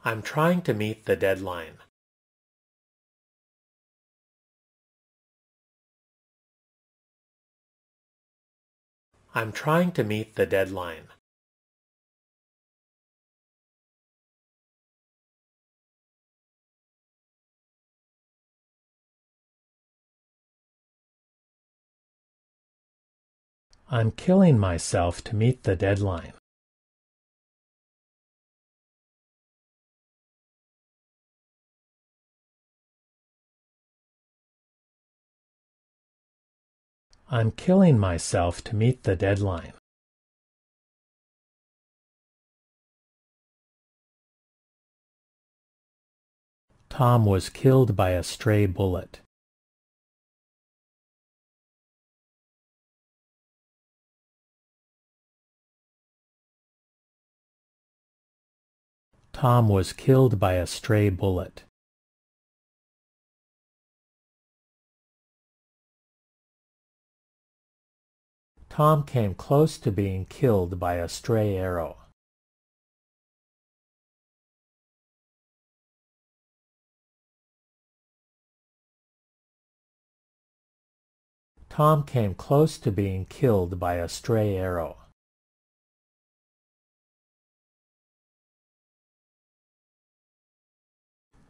I'm trying to meet the deadline. I'm trying to meet the deadline. I'm killing myself to meet the deadline. I'm killing myself to meet the deadline. Tom was killed by a stray bullet. Tom was killed by a stray bullet. Tom came close to being killed by a stray arrow. Tom came close to being killed by a stray arrow.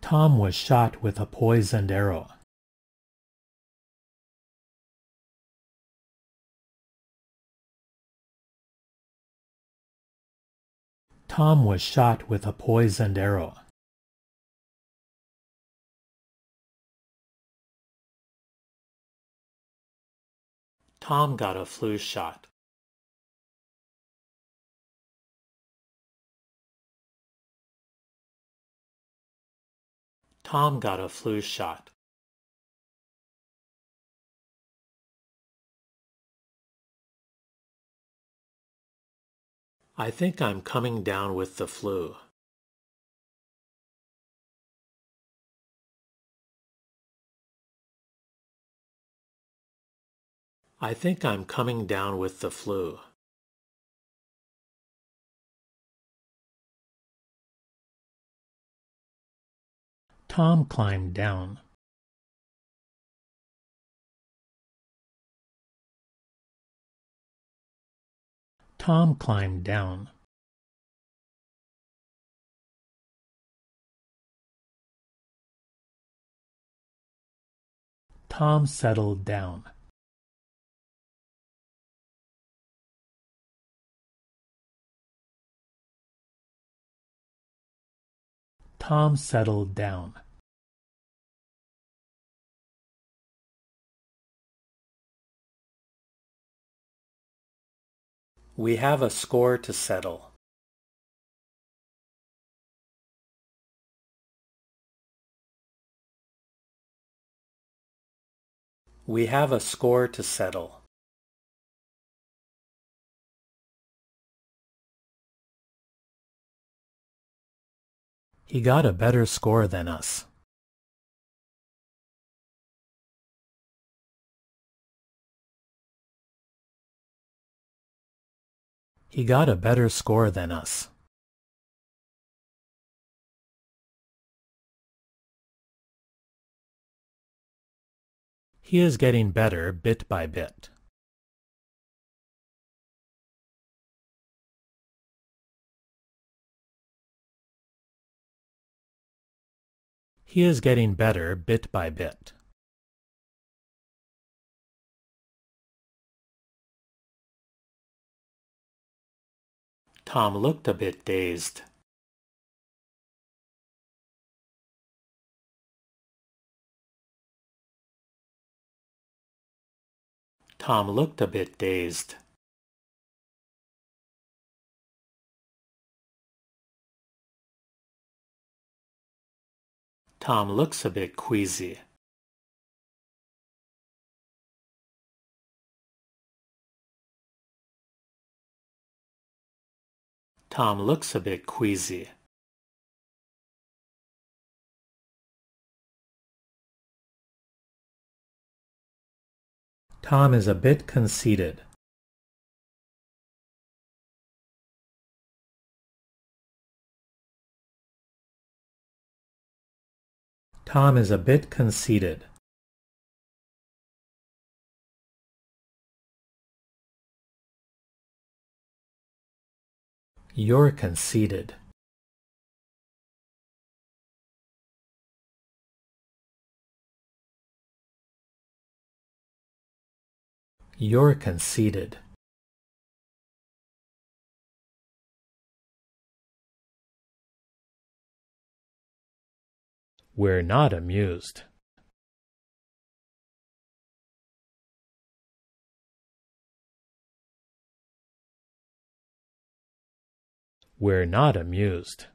Tom was shot with a poisoned arrow. Tom was shot with a poisoned arrow. Tom got a flu shot. Tom got a flu shot. I think I'm coming down with the flu. I think I'm coming down with the flu. Tom climbed down. Tom climbed down. Tom settled down. Tom settled down. We have a score to settle. We have a score to settle. He got a better score than us. He got a better score than us. He is getting better bit by bit. He is getting better bit by bit. Tom looked a bit dazed. Tom looked a bit dazed. Tom looks a bit queasy. Tom looks a bit queasy. Tom is a bit conceited. Tom is a bit conceited. You're conceited. You're conceited. We're not amused. We're not amused.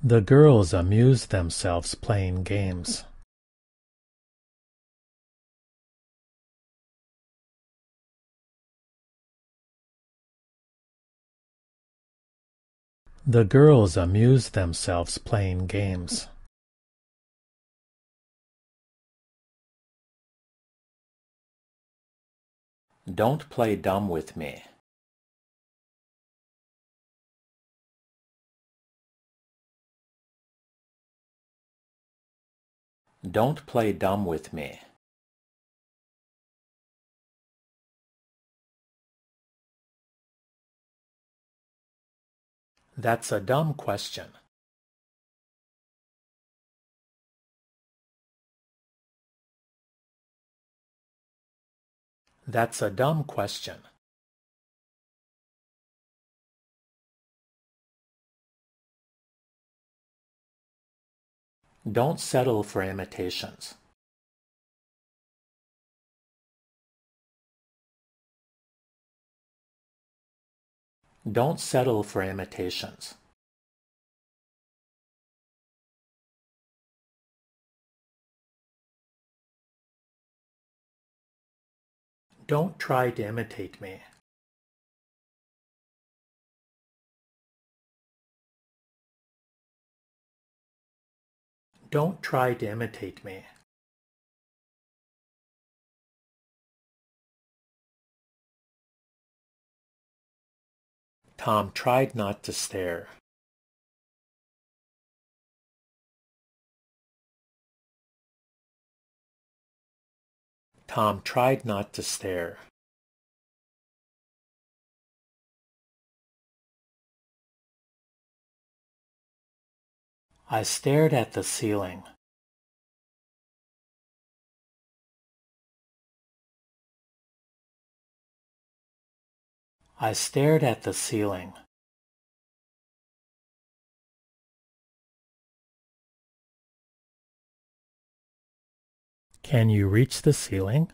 The girls amuse themselves playing games. The girls amuse themselves playing games. Don't play dumb with me. Don't play dumb with me. That's a dumb question. That's a dumb question. Don't settle for imitations. Don't settle for imitations. Don't try to imitate me. Don't try to imitate me. Tom tried not to stare. Tom tried not to stare. I stared at the ceiling. I stared at the ceiling. Can you reach the ceiling?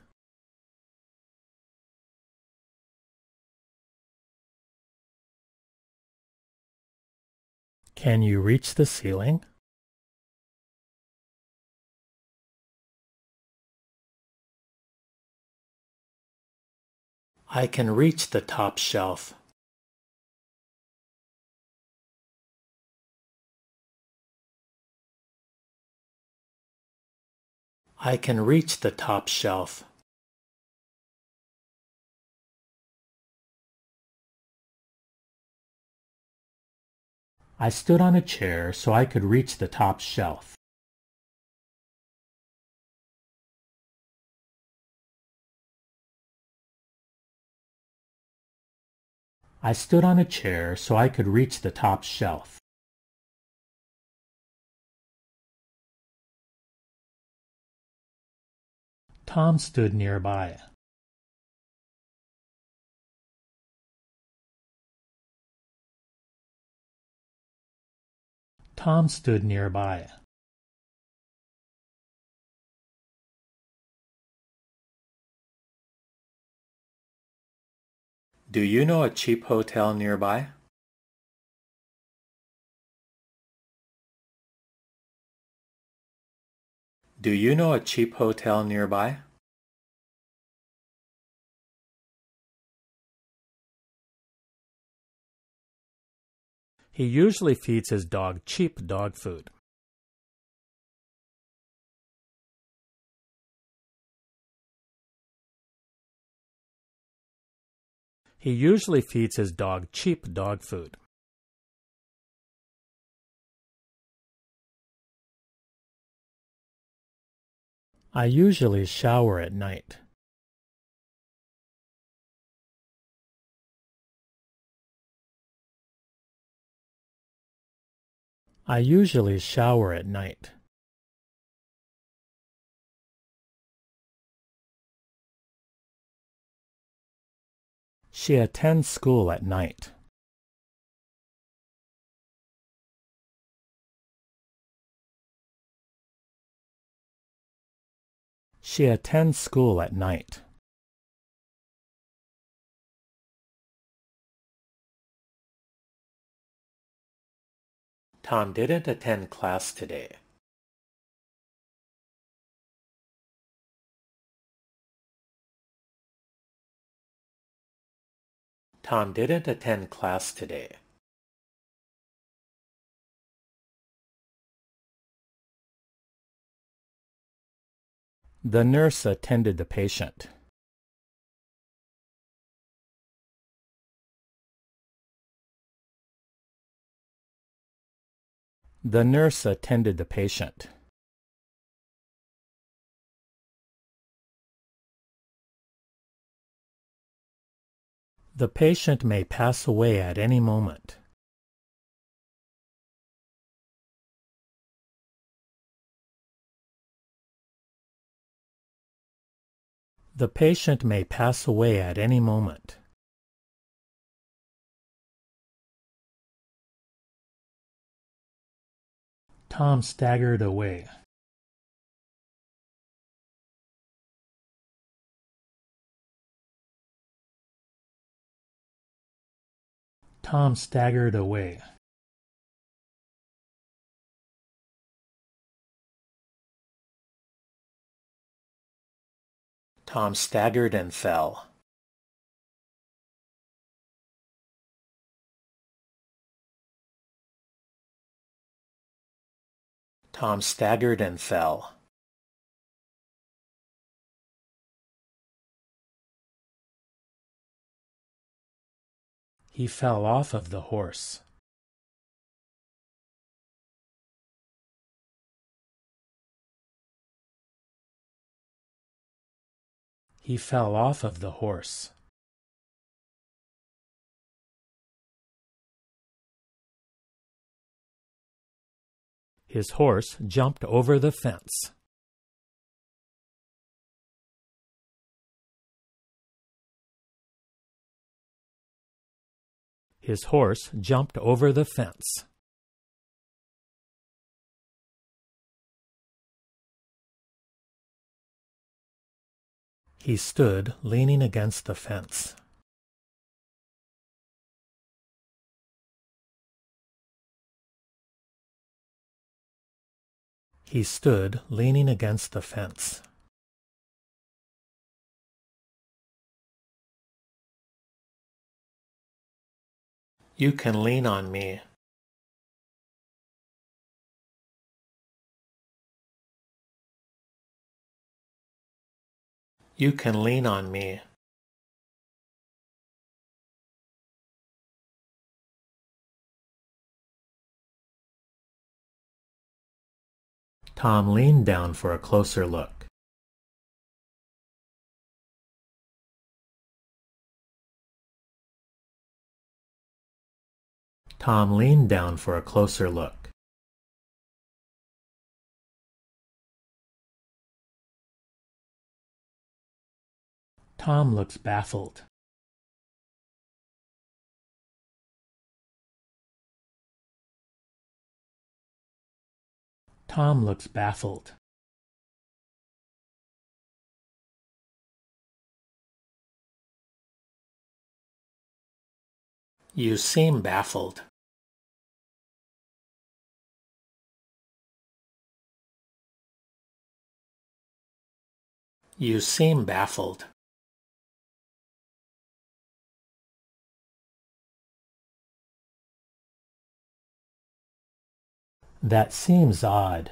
Can you reach the ceiling? I can reach the top shelf. I can reach the top shelf. I stood on a chair so I could reach the top shelf. I stood on a chair so I could reach the top shelf. Tom stood nearby. Tom stood nearby. Do you know a cheap hotel nearby? Do you know a cheap hotel nearby? He usually feeds his dog cheap dog food. He usually feeds his dog cheap dog food. I usually shower at night. I usually shower at night. She attends school at night. She attends school at night. Tom didn't attend class today. Tom didn't attend class today. The nurse attended the patient. The nurse attended the patient. The patient may pass away at any moment. The patient may pass away at any moment. Tom staggered away. Tom staggered away. Tom staggered and fell. Tom staggered and fell. He fell off of the horse. He fell off of the horse. His horse jumped over the fence. His horse jumped over the fence. He stood leaning against the fence. He stood leaning against the fence. You can lean on me. You can lean on me. Tom leaned down for a closer look. Tom leaned down for a closer look. Tom looks baffled. Tom looks baffled. You seem baffled. You seem baffled. That seems odd.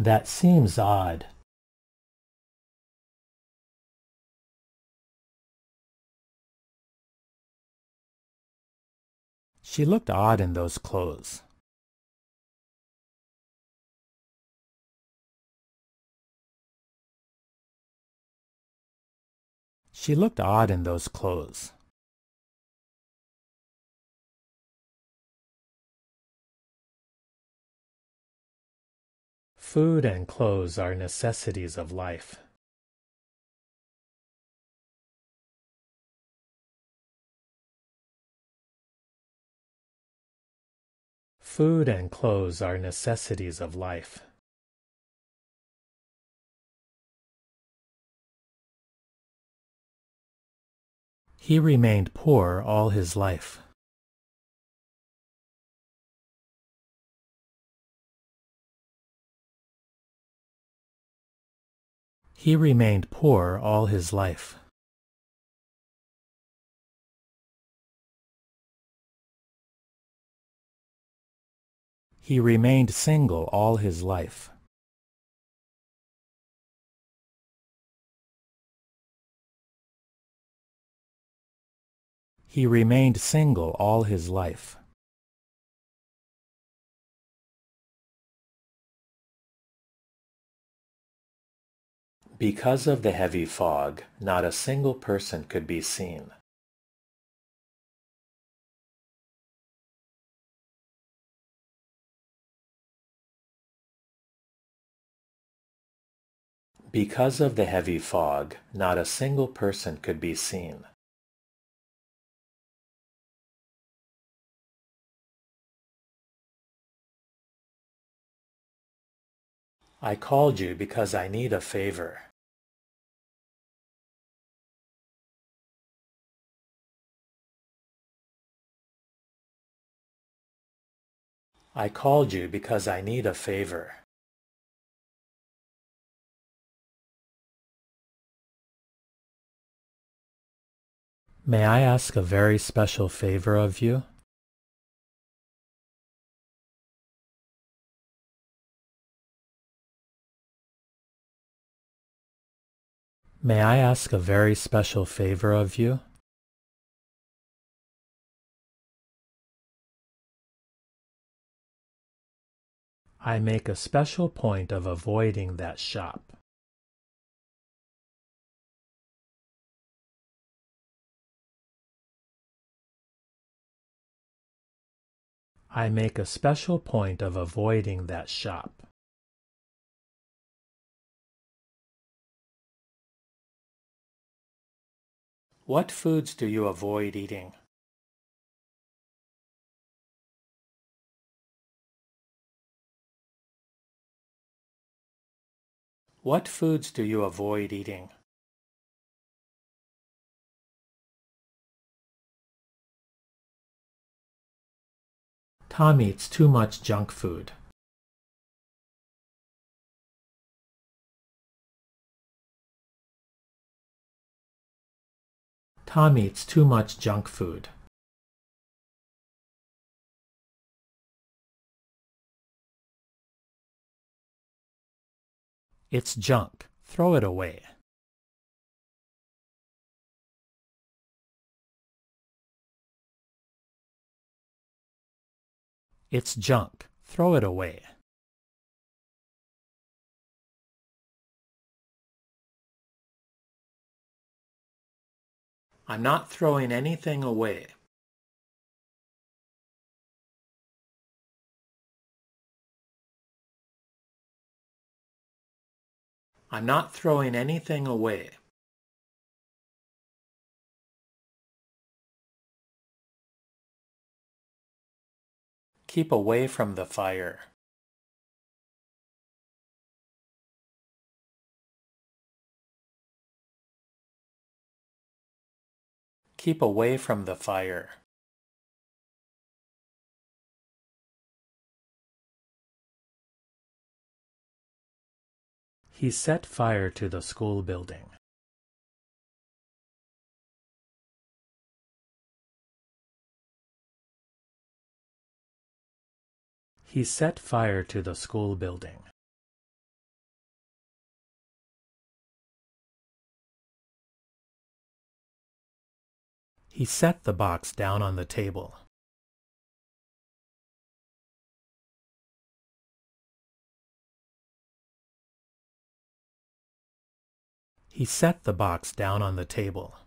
That seems odd. She looked odd in those clothes. She looked odd in those clothes. Food and clothes are necessities of life. Food and clothes are necessities of life. He remained poor all his life. He remained poor all his life. He remained single all his life. He remained single all his life. Because of the heavy fog, not a single person could be seen. Because of the heavy fog, not a single person could be seen. I called you because I need a favor. I called you because I need a favor. May I ask a very special favor of you? May I ask a very special favor of you? I make a special point of avoiding that shop. I make a special point of avoiding that shop. What foods do you avoid eating? What foods do you avoid eating? Tom eats too much junk food. Tom eats too much junk food. It's junk. Throw it away. It's junk. Throw it away. I'm not throwing anything away. I'm not throwing anything away. Keep away from the fire. Keep away from the fire. He set fire to the school building. He set fire to the school building. He set the box down on the table. He set the box down on the table.